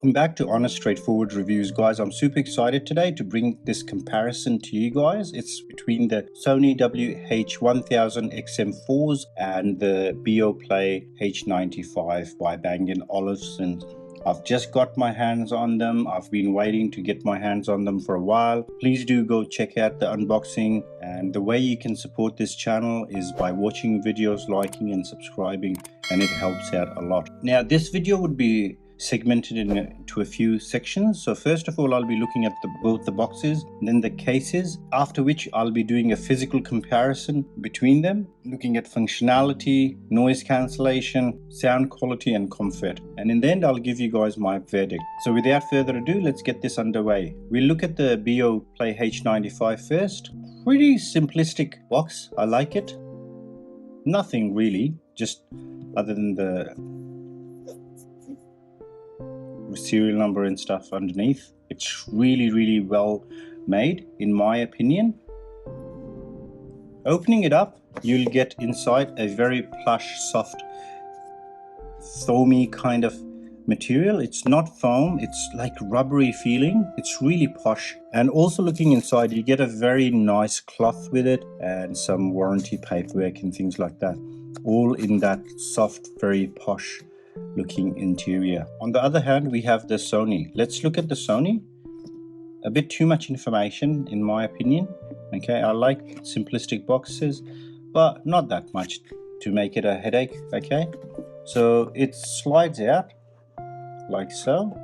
Welcome back to Honest Straightforward Reviews, guys. I'm super excited today to bring this comparison to you guys. It's between the Sony WH-1000XM4s and the Beoplay H95 by Bang & Olufsen. I've just got my hands on them. I've been waiting to get my hands on them for a while. Please do go check out the unboxing, and the way you can support this channel is by watching videos, liking and subscribing, and it helps out a lot. Now this video would be segmented into a few sections. So first of all, I'll be looking at both the boxes, then the cases, after which I'll be doing a physical comparison between them, looking at functionality, noise cancellation, sound quality and comfort. And in the end, I'll give you guys my verdict. So without further ado, let's get this underway. We'll look at the Beoplay H95 first. Pretty simplistic box. I like it. Nothing really, just other than the serial number and stuff underneath. It's really well made in my opinion. Opening it up, you'll get inside a very plush, soft, foamy kind of material. It's not foam, it's like rubbery feeling. It's really posh. And also looking inside, you get a very nice cloth with it and some warranty paperwork and things like that, all in that soft, very posh looking interior. On the other hand, we have the Sony. Let's look at the Sony. A bit too much information in my opinion. Okay, I like simplistic boxes, but not that much to make it a headache. Okay, so it slides out like so,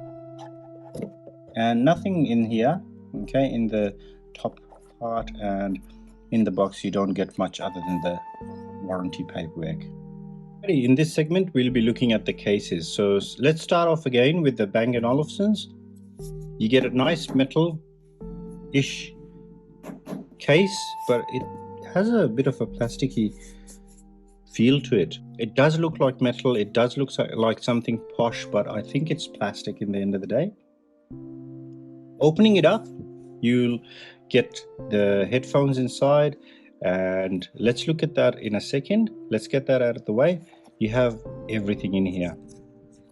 and nothing in here. Okay, in the top part and in the box you don't get much other than the warranty paperwork. In this segment, we'll be looking at the cases. So let's start off again with the Bang & Olufsen's. You get a nice metal-ish case, but it has a bit of a plasticky feel to it. It does look like metal, it does look like something posh, but I think it's plastic in the end of the day. Opening it up, you'll get the headphones inside, and let's look at that in a second. Let's get that out of the way. You have everything in here.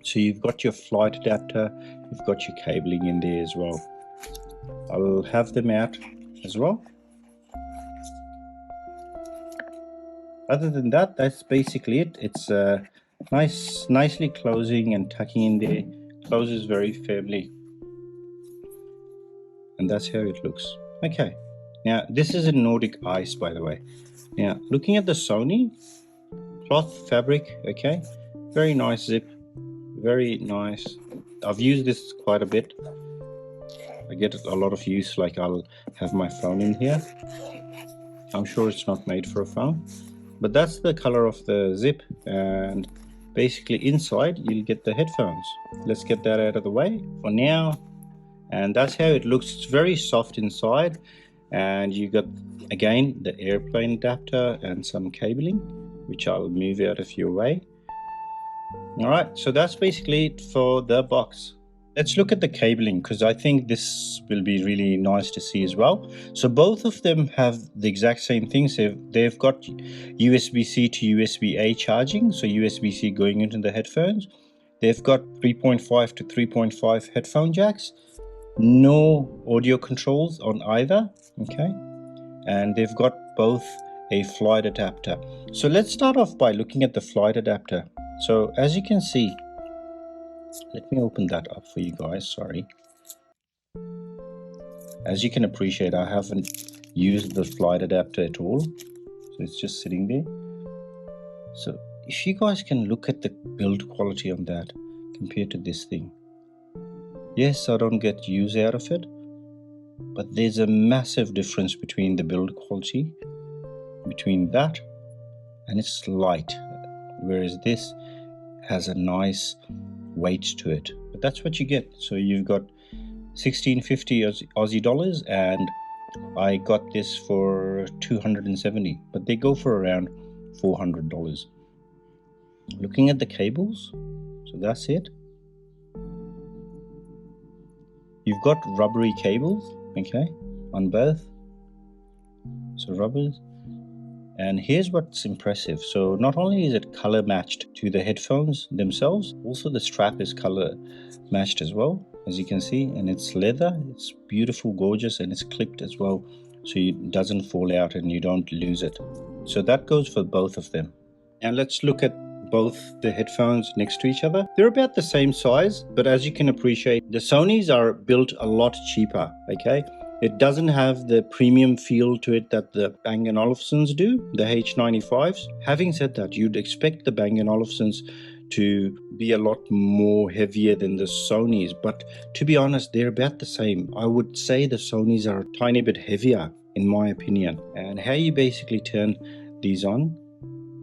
So you've got your flight adapter, you've got your cabling in there as well. I'll have them out as well. Other than that, that's basically it. It's nicely closing and tucking in there. Closes very firmly. And that's how it looks. Okay. Now, this is a Nordic ice, by the way. Now, looking at the Sony, cloth fabric, okay, very nice zip, very nice. I've used this quite a bit. I get a lot of use, like I'll have my phone in here. I'm sure it's not made for a phone, but that's the color of the zip, and basically inside you'll get the headphones. Let's get that out of the way for now. And that's how it looks. It's very soft inside, and you got again the airplane adapter and some cabling, which I'll move out of your way. All right, so that's basically it for the box. Let's look at the cabling, because I think this will be really nice to see as well. So both of them have the exact same things. They've got USB-C to USB-A charging, so USB-C going into the headphones. They've got 3.5 to 3.5 headphone jacks. No audio controls on either. Okay, and they've got both a flight adapter. So let's start off by looking at the flight adapter. So as you can see, let me open that up for you guys, sorry. As you can appreciate, I haven't used the flight adapter at all, so it's just sitting there. So if you guys can look at the build quality on that compared to this thing, yes, I don't get use out of it, but there's a massive difference between the build quality between that, and it's light, whereas this has a nice weight to it. But that's what you get. So you've got 1650 Aussie dollars, and I got this for 270, but they go for around $400. Looking at the cables, so that's it. You've got rubbery cables, okay, on both. So rubbers. And here's what's impressive. So not only is it color matched to the headphones themselves, also the strap is color matched as well, as you can see, and it's leather. It's beautiful, gorgeous, and it's clipped as well, so it doesn't fall out and you don't lose it. So that goes for both of them. And let's look at both the headphones next to each other. They're about the same size, but as you can appreciate, the Sonys are built a lot cheaper, okay? It doesn't have the premium feel to it that the Bang & Olufsen's do, the H95s. Having said that, you'd expect the Bang & Olufsen's to be a lot more heavier than the Sonys, but to be honest, they're about the same. I would say the Sonys are a tiny bit heavier, in my opinion. And how you basically turn these on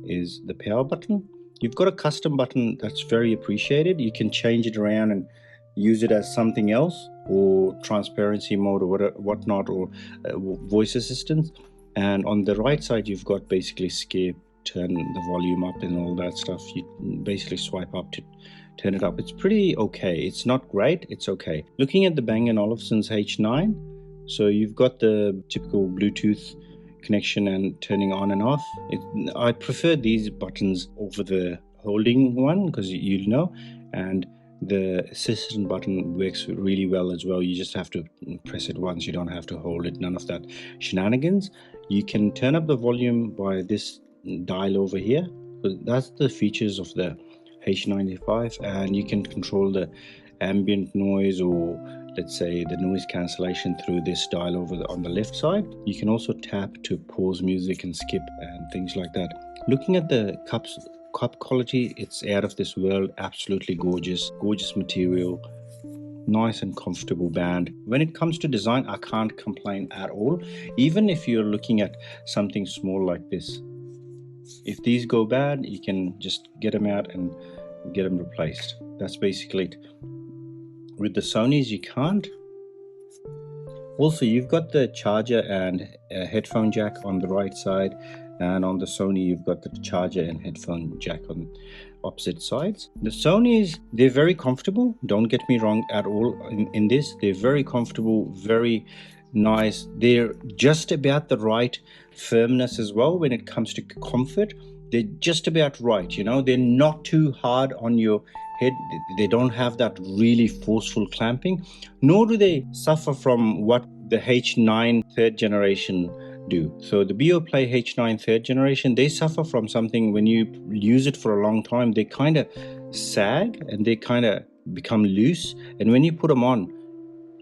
is the power button. You've got a custom button that's very appreciated. You can change it around and use it as something else, or transparency mode, or whatnot, or voice assistance. And on the right side, you've got basically skip, turn the volume up, and all that stuff. You basically swipe up to turn it up. It's pretty okay. It's not great, it's okay. Looking at the Bang & Olufsen's H9, so you've got the typical Bluetooth connection and turning on and off. I prefer these buttons over the holding one, because you'll know, and the assistant button works really well as well. You just have to press it once, you don't have to hold it, none of that shenanigans. You can turn up the volume by this dial over here. That's the features of the H95, and you can control the ambient noise, or let's say the noise cancellation, through this dial over on the left side. You can also tap to pause music and skip and things like that. Looking at the cup quality, it's out of this world. Absolutely gorgeous material, nice and comfortable band. When it comes to design, I can't complain at all. Even if you're looking at something small like this, if these go bad, you can just get them out and get them replaced. That's basically it. With the Sonys, you can't. Also, you've got the charger and a headphone jack on the right side, and on the Sony you've got the charger and headphone jack on opposite sides. The Sonys, they're very comfortable, don't get me wrong at all in this. They're very comfortable, very nice. They're just about the right firmness as well when it comes to comfort. They're just about right, you know. They're not too hard on your head. They don't have that really forceful clamping, nor do they suffer from what the H9 third generation do. So the Beoplay H9 third generation, they suffer from something. When you use it for a long time, they kind of sag and they kind of become loose, and when you put them on,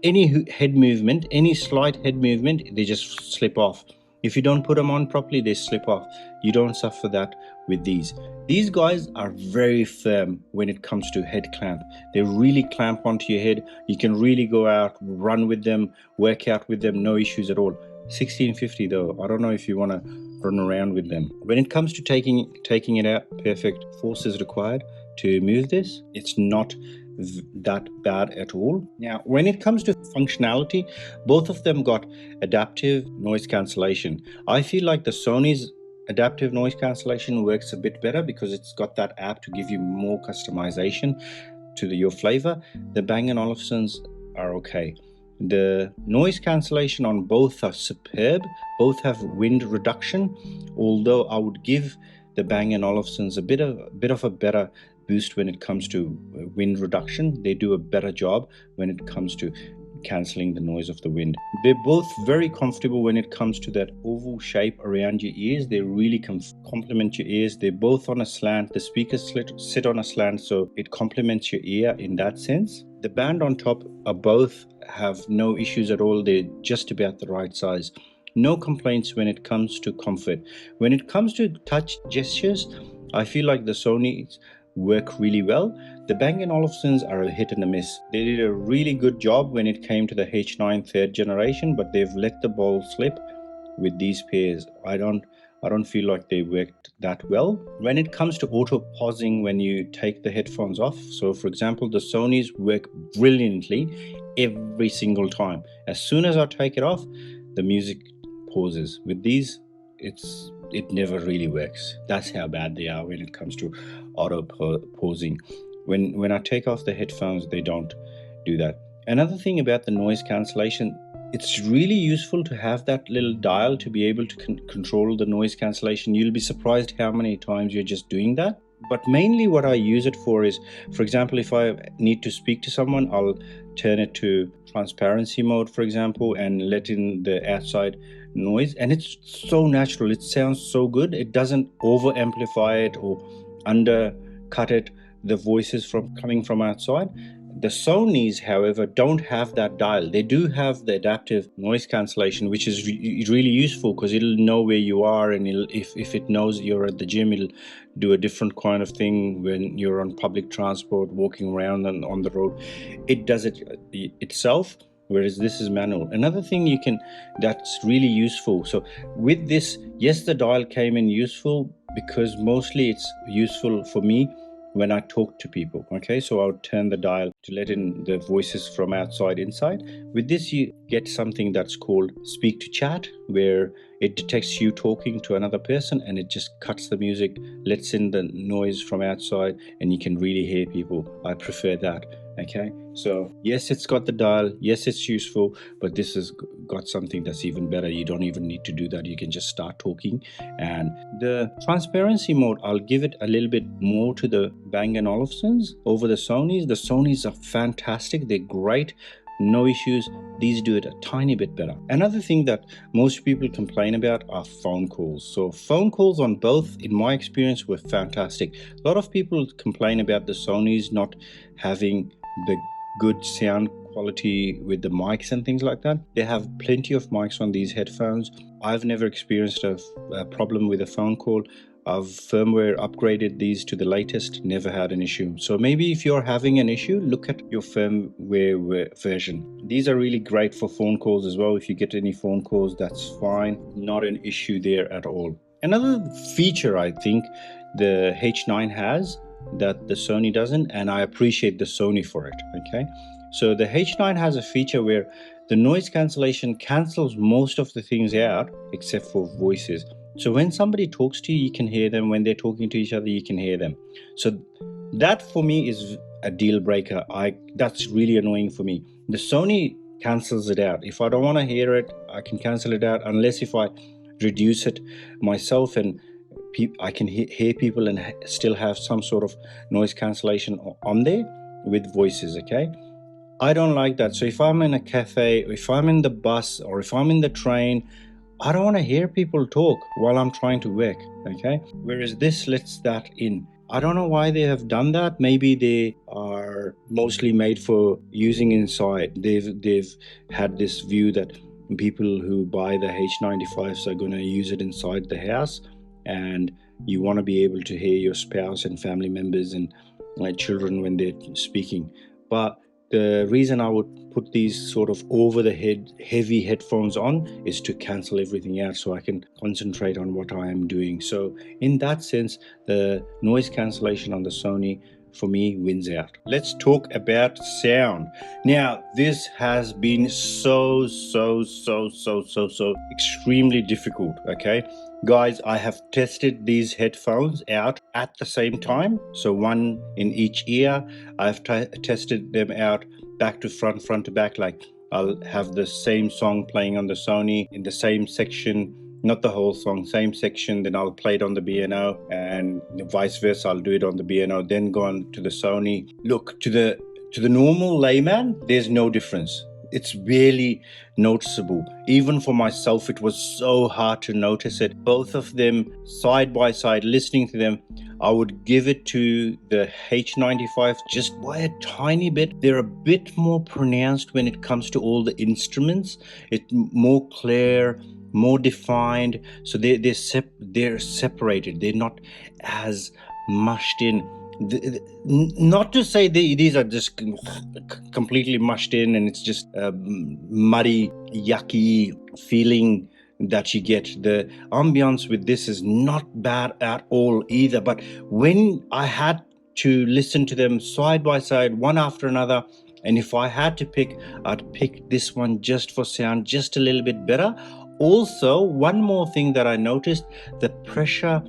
any head movement, any slight head movement, they just slip off. If you don't put them on properly, they slip off. You don't suffer that with these. These guys are very firm when it comes to head clamp. They really clamp onto your head. You can really go out, run with them, work out with them, no issues at all. 1650 though, I don't know if you want to run around with them. When it comes to taking it out, perfect force is required to move this. It's not that bad at all. Now, when it comes to functionality, both of them got adaptive noise cancellation. I feel like the Sony's adaptive noise cancellation works a bit better because it's got that app to give you more customization to your flavor. The Bang & Olufsen's are okay. The noise cancellation on both are superb. Both have wind reduction, although I would give the Bang & Olufsen's a bit of a better boost when it comes to wind reduction. They do a better job when it comes to cancelling the noise of the wind. They're both very comfortable when it comes to that oval shape around your ears. They really complement your ears. They're both on a slant. The speakers sit on a slant, so it complements your ear in that sense. The band on top are both have no issues at all. They're just about the right size. No complaints when it comes to comfort. When it comes to touch gestures, I feel like the Sony's work really well. The Bang & Olufsen's are a hit and a miss. They did a really good job when it came to the H9 third generation, but they've let the ball slip with these pairs. I don't feel like they worked that well. When it comes to auto pausing when you take the headphones off, so for example, the Sonys work brilliantly every single time. As soon as I take it off, the music pauses. With these, it never really works. That's how bad they are when it comes to auto pausing. When I take off the headphones, they don't do that. Another thing about the noise cancellation, it's really useful to have that little dial to be able to control the noise cancellation. You'll be surprised how many times you're just doing that. But mainly what I use it for is, for example, if I need to speak to someone, I'll turn it to transparency mode, for example, and let in the outside noise. And it's so natural. It sounds so good. It doesn't over amplify it or undercut it, the voices from coming from outside. The Sonys, however, don't have that dial. They do have the adaptive noise cancellation, which is really useful because it'll know where you are, and if it knows you're at the gym, it'll do a different kind of thing when you're on public transport, walking around on the road. It does it itself, whereas this is manual. Another thing that's really useful. So with this, yes, the dial came in useful because mostly it's useful for me when I talk to people. Okay, so I'll turn the dial to let in the voices from outside inside. With this, you get something that's called speak to chat, where it detects you talking to another person and it just cuts the music, lets in the noise from outside, and you can really hear people. I prefer that. Okay, so yes, it's got the dial, yes, it's useful, but this has got something that's even better. You don't even need to do that. You can just start talking. And the transparency mode, I'll give it a little bit more to the Bang & Olufsen's over the Sonys. The Sonys are fantastic. They're great. No issues. These do it a tiny bit better. Another thing that most people complain about are phone calls. So phone calls on both, in my experience, were fantastic. A lot of people complain about the Sonys not having the good sound quality with the mics and things like that. They have plenty of mics on these headphones. I've never experienced a problem with a phone call. I've firmware upgraded these to the latest, never had an issue. So maybe if you're having an issue, look at your firmware version. These are really great for phone calls as well. If you get any phone calls, that's fine. Not an issue there at all. Another feature I think the H9 has that the Sony doesn't, and I appreciate the Sony for it. Okay, so the H9 has a feature where the noise cancellation cancels most of the things out except for voices. So when somebody talks to you, you can hear them. When they're talking to each other, you can hear them. So that for me is a deal breaker. That's really annoying for me. The Sony cancels it out. If I don't want to hear it, I can cancel it out, unless if I reduce it myself and I can hear people and still have some sort of noise cancellation on there with voices. Okay, I don't like that. So if I'm in a cafe, if I'm in the bus, or if I'm in the train, I don't want to hear people talk while I'm trying to work. Okay, whereas this lets that in. I don't know why they have done that. Maybe they are mostly made for using inside. They've had this view that people who buy the H95s are going to use it inside the house, and you want to be able to hear your spouse and family members and children when they're speaking. But the reason I would put these sort of over the head heavy headphones on is to cancel everything out so I can concentrate on what I am doing. So in that sense, the noise cancellation on the Sony for me wins out. Let's talk about sound. Now, this has been so extremely difficult. Okay, guys, I have tested these headphones out at the same time, so one in each ear. I've tested them out back to front, front to back. Like, I'll have the same song playing on the Sony in the same section, not the whole song, same section, then I'll play it on the B&O, and vice versa. I'll do it on the B&O, then go on to the Sony. Look, to the normal layman, there's no difference. It's barely noticeable. Even for myself, it was so hard to notice it. Both of them side by side, listening to them, I would give it to the H95 just by a tiny bit. They're a bit more pronounced when it comes to all the instruments. It's more clear, more defined. So they're separated. They're not as mushed in. Not to say these are just completely mushed in and it's just a muddy, yucky feeling that you get. The ambience with this is not bad at all either. But when I had to listen to them side by side, one after another, and if I had to pick, I'd pick this one just for sound, just a little bit better. Also, one more thing that I noticed, the pressure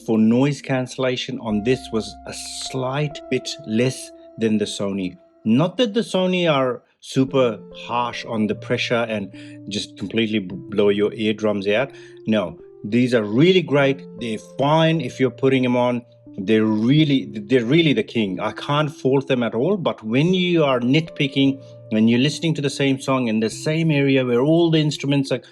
for noise cancellation on this was a slight bit less than the Sony. Not that the Sony are super harsh on the pressure and just completely blow your eardrums out. No, these are really great. They're fine if you're putting them on. They're really the king. I can't fault them at all. But when you are nitpicking, when you're listening to the same song in the same area where all the instruments are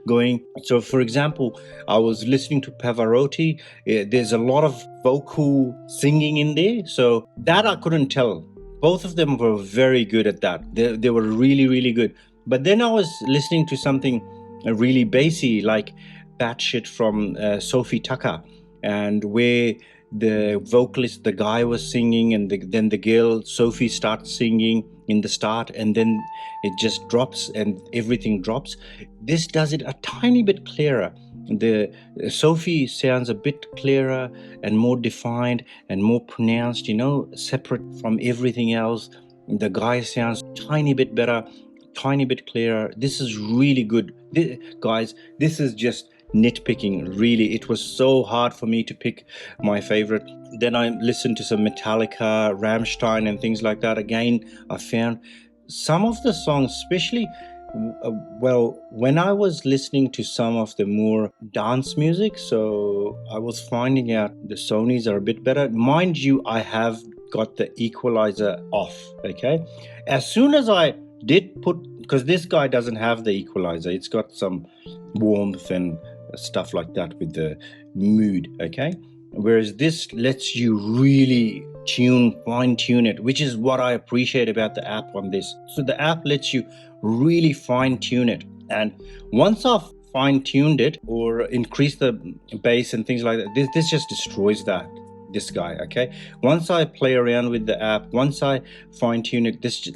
going, so for example, I was listening to Pavarotti. There's a lot of vocal singing in there, so that I couldn't tell. Both of them were very good at that. They were really good. But then I was listening to something really bassy, like Batshit from Sophie Tucker, and where the vocalist, the guy, was singing, and then the girl Sophie starts singing in the start, and then it just drops and everything drops. This does it a tiny bit clearer. The Sophie sounds a bit clearer and more defined and more pronounced, separate from everything else. The guy sounds tiny bit better, tiny bit clearer. This is really good. Guys, this is just nitpicking. Really, it was so hard for me to pick my favorite. Then I listened to some Metallica, Rammstein, and things like that. Again, I found some of the songs, especially when I was listening to some of the more dance music, so I was finding out the Sonys are a bit better. Mind you, I have got the equalizer off. Okay, as soon as I did put, because this guy doesn't have the equalizer, it's got some warmth and stuff like that with the mood. Okay, whereas this lets you really fine tune it, which is what I appreciate about the app on this. So the app lets you really fine tune it, and once I've fine tuned it or increased the bass and things like that, this just destroys this guy. Okay, once I play around with the app, once I fine tune it, this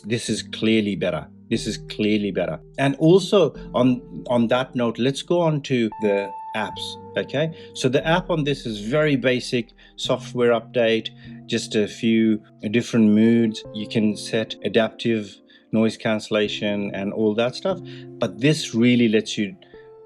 is clearly better. This is clearly better. And also on that note, let's go on to the apps. Okay, so the app on this is very basic software update, just a few different moods. You can set adaptive noise cancellation and all that stuff, but this really lets you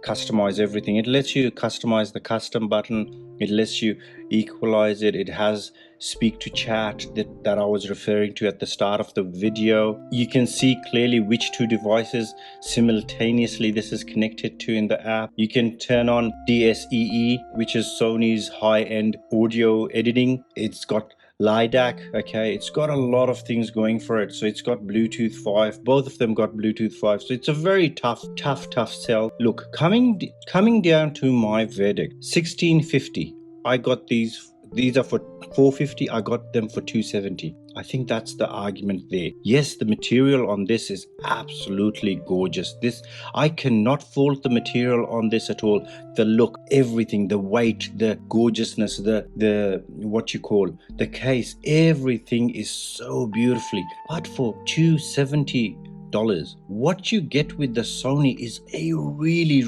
customize everything. It lets you customize the custom button, it lets you equalize it, it has speak to chat that I was referring to at the start of the video. You can see clearly which two devices simultaneously this is connected to in the app. You can turn on DSEE, which is Sony's high-end audio editing. It's got LiDAC. Okay, it's got a lot of things going for it. So it's got Bluetooth 5. Both of them got Bluetooth 5. So it's a very tough sell. Look, coming down to my verdict, 1650. I got these are for $450. I got them for $270. I think that's the argument there. Yes, the material on this is absolutely gorgeous. I cannot fault the material on this at all. The look, everything, the weight, the gorgeousness, the what you call the case, everything is so beautifully. But for $270, what you get with the Sony is a really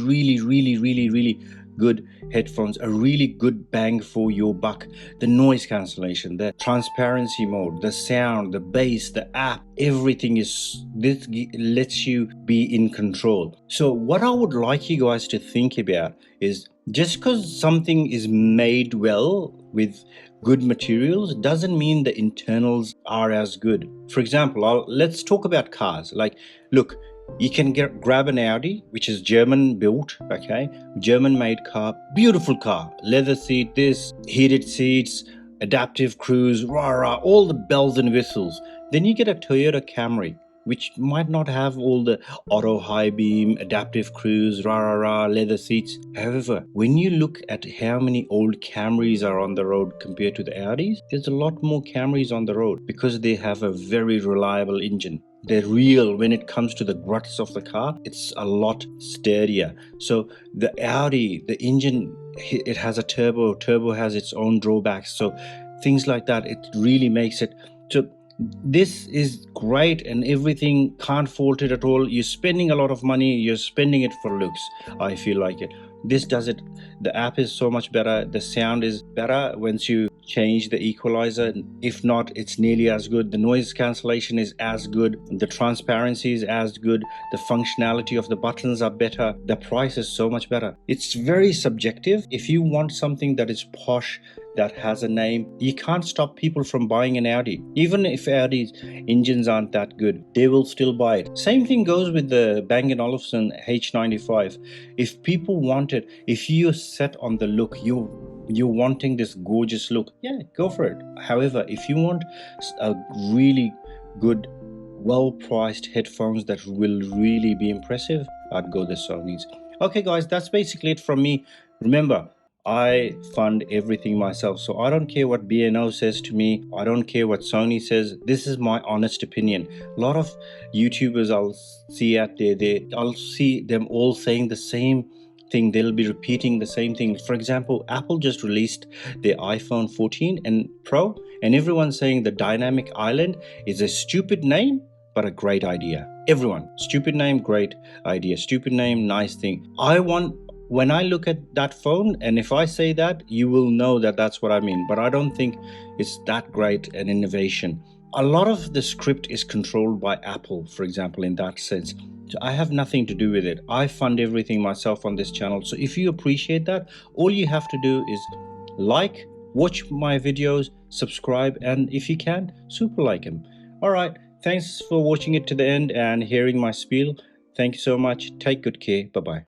good headphones, a really good bang for your buck. The noise cancellation, the transparency mode, the sound, the bass, the app, everything this lets you be in control. So what I would like you guys to think about is, just because something is made well with good materials doesn't mean the internals are as good. For example, let's talk about cars. Like, look, you can grab an Audi, which is German built, okay, German made car, beautiful car, leather seat, this, heated seats, adaptive cruise, all the bells and whistles. Then you get a Toyota Camry, which might not have all the auto high beam, adaptive cruise, leather seats. However, when you look at how many old Camrys are on the road compared to the Audis, there's a lot more Camrys on the road because they have a very reliable engine. They're real when it comes to the guts of the car. It's a lot sturdier. So the Audi, the engine, it has a turbo. Turbo has its own drawbacks. So things like that, it really makes it. So this is great and everything, can't fault it at all. You're spending a lot of money. You're spending it for looks. I feel like it. This does it. The app is so much better. The sound is better once you change the equalizer. If not, it's nearly as good. The noise cancellation is as good. The transparency is as good. The functionality of the buttons are better. The price is so much better. It's very subjective. If you want something that is posh, that has a name. You can't stop people from buying an Audi. Even if Audi's engines aren't that good, they will still buy it. Same thing goes with the Bang & Olufsen H95. If people want it, if you're set on the look, you're wanting this gorgeous look, yeah, go for it. However, if you want a really good, well-priced headphones that will really be impressive, I'd go the Sony's. Okay guys, that's basically it from me. Remember, I fund everything myself, so I don't care what B&O says to me. I don't care what Sony says. This is my honest opinion. A lot of YouTubers I'll see out there, I'll see them all saying the same thing. They'll be repeating the same thing. For example, Apple just released their iPhone 14 and Pro, and everyone's saying the dynamic island is a stupid name but a great idea. Everyone, stupid name, great idea. Stupid name, nice thing. When I look at that phone, and if I say that, you will know that that's what I mean. But I don't think it's that great an innovation. A lot of the script is controlled by Apple, for example, in that sense. So I have nothing to do with it. I fund everything myself on this channel. So if you appreciate that, all you have to do is like, watch my videos, subscribe, and if you can, super like them. All right. Thanks for watching it to the end and hearing my spiel. Thank you so much. Take good care. Bye-bye.